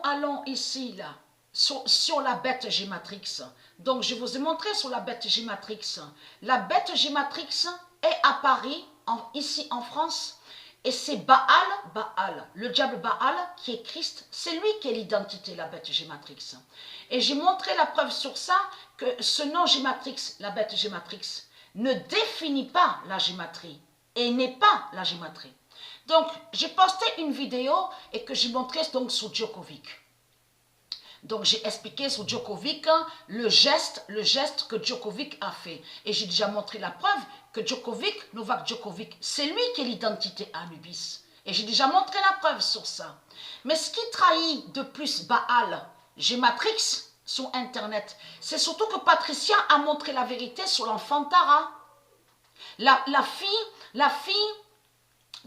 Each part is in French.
allons ici, là, sur la bête Gématrix. Donc, je vous ai montré sur la bête Gématrix. La bête Gématrix est à Paris, ici en France, et c'est Baal, le diable Baal qui est Christ. C'est lui qui est l'identité, la bête Gématrix. Et j'ai montré la preuve sur ça, que ce nom Gématrix, la bête Gématrix, ne définit pas la gématrie et n'est pas la gématrie. Donc, j'ai posté une vidéo et que j'ai montré donc sur Djokovic. Donc, j'ai expliqué sur Djokovic le geste que Djokovic a fait. Et j'ai déjà montré la preuve que Djokovic, Novak Djokovic, c'est lui qui est l'identité Anubis. Et j'ai déjà montré la preuve sur ça. Mais ce qui trahit de plus Baal, Gématrix, sur Internet, c'est surtout que Patricia a montré la vérité sur l'enfant Tara. La fille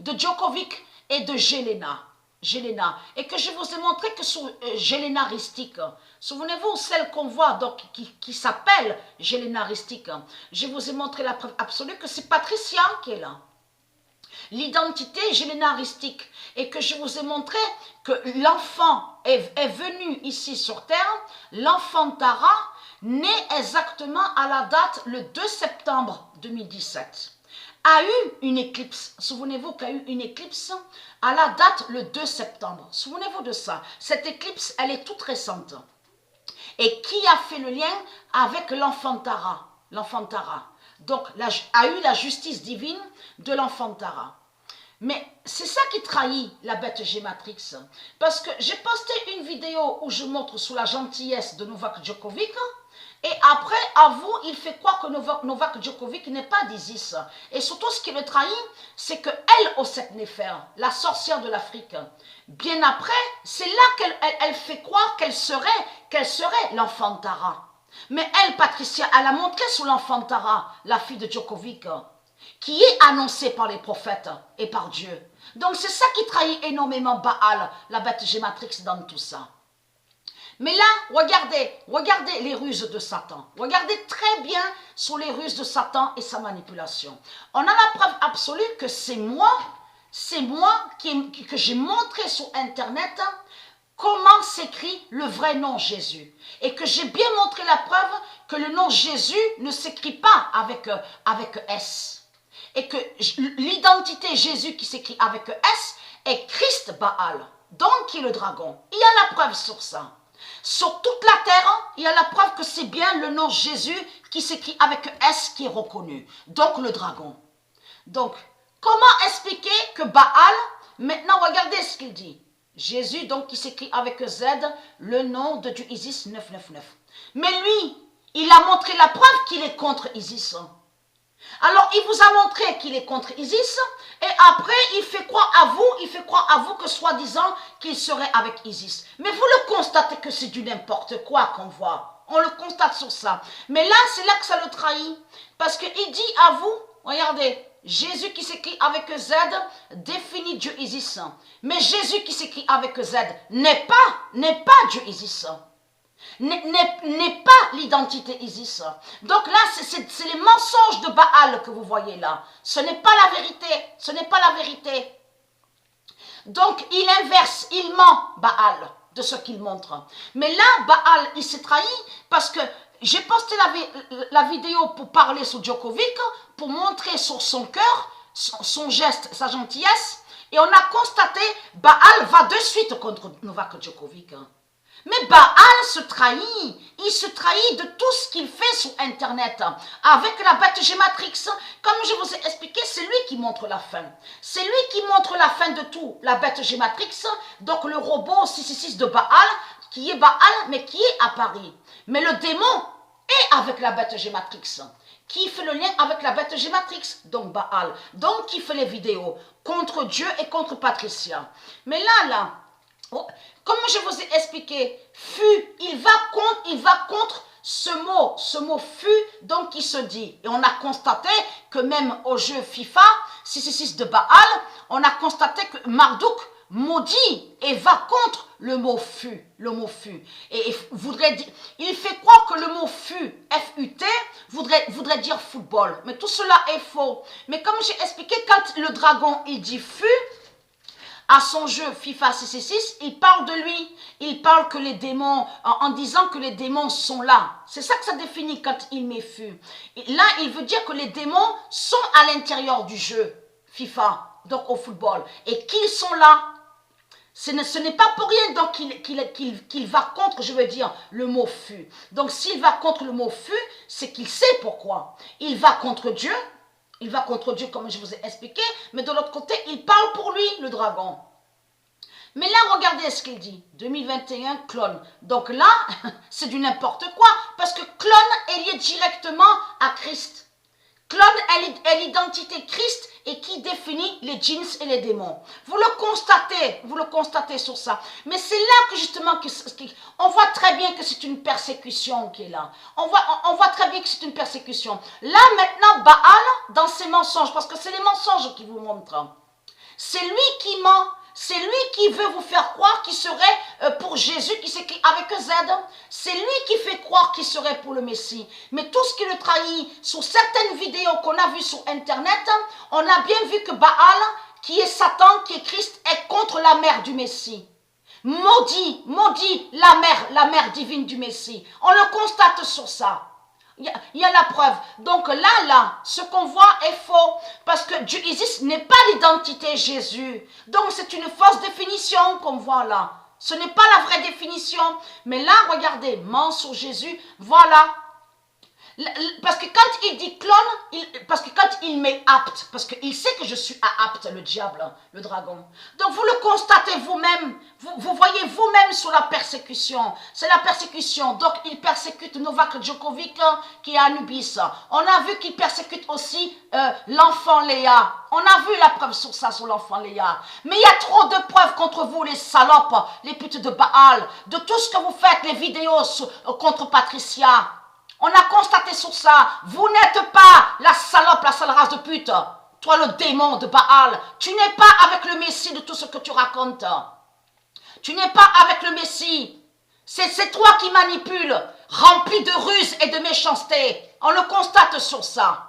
de Djokovic et de Jelena. Et que je vous ai montré que sur Jelena Ristic, souvenez-vous, celle qu'on voit donc qui s'appelle Jelena Ristic, je vous ai montré la preuve absolue que c'est Patricia qui est là. L'identité Jelena Ristic, et que je vous ai montré que l'enfant est venu ici sur Terre, l'enfant Tara, né exactement à la date le 2 septembre 2017. A eu une éclipse, souvenez-vous qu'il y a eu une éclipse à la date le 2 septembre, souvenez-vous de ça, cette éclipse elle est toute récente, et qui a fait le lien avec l'enfant Tara, donc a eu la justice divine de l'enfant Tara. Mais c'est ça qui trahit la bête Gématrix, parce que j'ai posté une vidéo où je montre sous la gentillesse de Novak Djokovic. Et après, à vous, il fait croire que Novak Djokovic n'est pas d'Isis. Et surtout, ce qui le trahit, c'est que elle, Osset Néfer, la sorcière de l'Afrique, bien après, c'est là qu'elle fait croire qu'elle serait l'enfant Tara. Mais elle, Patricia, elle a montré sous l'enfant Tara, la fille de Djokovic, qui est annoncée par les prophètes et par Dieu. Donc c'est ça qui trahit énormément Baal, la bête Gématrix dans tout ça. Mais là, regardez les ruses de Satan. Regardez très bien sur les ruses de Satan et sa manipulation. On a la preuve absolue que c'est moi que j'ai montré sur Internet comment s'écrit le vrai nom Jésus. Et que j'ai bien montré la preuve que le nom Jésus ne s'écrit pas avec S. Et que l'identité Jésus qui s'écrit avec S est Christ Baal, donc qui est le dragon. Il y a la preuve sur ça. Sur toute la terre, il y a la preuve que c'est bien le nom Jésus qui s'écrit avec S qui est reconnu, donc le dragon. Donc, comment expliquer que Baal, maintenant regardez ce qu'il dit. Jésus, donc qui s'écrit avec Z, le nom de Dieu Isis 999. Mais lui, il a montré la preuve qu'il est contre Isis. Alors, il vous a montré qu'il est contre Isis, et après, il fait croire à vous que soi-disant qu'il serait avec Isis. Mais vous le constatez que c'est du n'importe quoi qu'on voit. On le constate sur ça. Mais là, c'est là que ça le trahit. Parce qu'il dit à vous, regardez, Jésus qui s'écrit avec Z définit Dieu Isis. Mais Jésus qui s'écrit avec Z n'est pas Dieu Isis. N'est pas l'identité Isis. Donc là, c'est les mensonges de Baal que vous voyez là. Ce n'est pas la vérité. Ce n'est pas la vérité. Donc, il inverse, il ment Baal de ce qu'il montre. Mais là, Baal, il s'est trahi parce que j'ai posté la vidéo pour parler sur Djokovic, pour montrer sur son cœur, son geste, sa gentillesse. Et on a constaté, Baal va de suite contre Novak Djokovic. Mais Baal se trahit, il se trahit de tout ce qu'il fait sur Internet. Avec la bête Gématrix, comme je vous ai expliqué, c'est lui qui montre la fin. C'est lui qui montre la fin de tout, la bête Gématrix, donc le robot 666 de Baal, qui est Baal, mais qui est à Paris. Mais le démon est avec la bête Gématrix, qui fait le lien avec la bête Gématrix, donc Baal, donc qui fait les vidéos contre Dieu et contre Patricia. Mais là, comme je vous ai expliqué, fut, il va contre ce mot fut, donc qui se dit. Et on a constaté que même au jeu FIFA 666 de Baal, on a constaté que Marduk maudit et va contre le mot fut, et voudrait dire, il fait croire que le mot fut, F-U-T, voudrait dire football, mais tout cela est faux. Mais comme j'ai expliqué, quand le dragon il dit fut, à son jeu FIFA 666, il parle de lui. Il parle que les démons, en disant que les démons sont là. C'est ça que ça définit quand il m'effue. Là, il veut dire que les démons sont à l'intérieur du jeu FIFA, donc au football. Et qu'ils sont là. Ce n'est pas pour rien donc qu'il va contre, je veux dire, le mot fut. Donc s'il va contre le mot fut, c'est qu'il sait pourquoi. Il va contre Dieu. Il va contre Dieu comme je vous ai expliqué. Mais de l'autre côté, il parle pour lui, le dragon. Mais là, regardez ce qu'il dit. 2021, clone. Donc là, c'est du n'importe quoi. Parce que clone est lié directement à Christ. Clone est l'identité Christ et qui définit les djinns et les démons. Vous le constatez sur ça. Mais c'est là que justement, on voit très bien que c'est une persécution qui est là. On voit très bien que c'est une persécution. Là maintenant, Baal, dans ses mensonges, parce que c'est les mensonges qui vous montrent. C'est lui qui ment. C'est lui qui veut vous faire croire qu'il serait pour Jésus, qui s'écrit avec Z. C'est lui qui fait croire qu'il serait pour le Messie. Mais tout ce qui le trahit, sur certaines vidéos qu'on a vues sur Internet, on a bien vu que Baal, qui est Satan, qui est Christ, est contre la mère du Messie. Maudit la mère divine du Messie. On le constate sur ça. Il y a la preuve. Donc là, ce qu'on voit est faux. Parce que Dieu Isis n'est pas l'identité Jésus. Donc c'est une fausse définition qu'on voit là. Ce n'est pas la vraie définition. Mais là, regardez, ment sur Jésus, voilà. Parce que quand il dit clone, parce que quand il m'est apte, parce qu'il sait que je suis apte, le diable, le dragon. Donc vous le constatez vous-même, vous voyez vous-même sur la persécution. C'est la persécution. Donc il persécute Novak Djokovic qui est à Anubis. On a vu qu'il persécute aussi l'enfant Léa. On a vu la preuve sur ça, sur l'enfant Léa. Mais il y a trop de preuves contre vous, les salopes, les putes de Baal, de tout ce que vous faites, les vidéos contre Patricia. On a constaté sur ça, vous n'êtes pas la salope, la sale race de pute. Toi le démon de Baal, tu n'es pas avec le Messie de tout ce que tu racontes. Tu n'es pas avec le Messie. C'est toi qui manipules, rempli de ruses et de méchanceté. On le constate sur ça.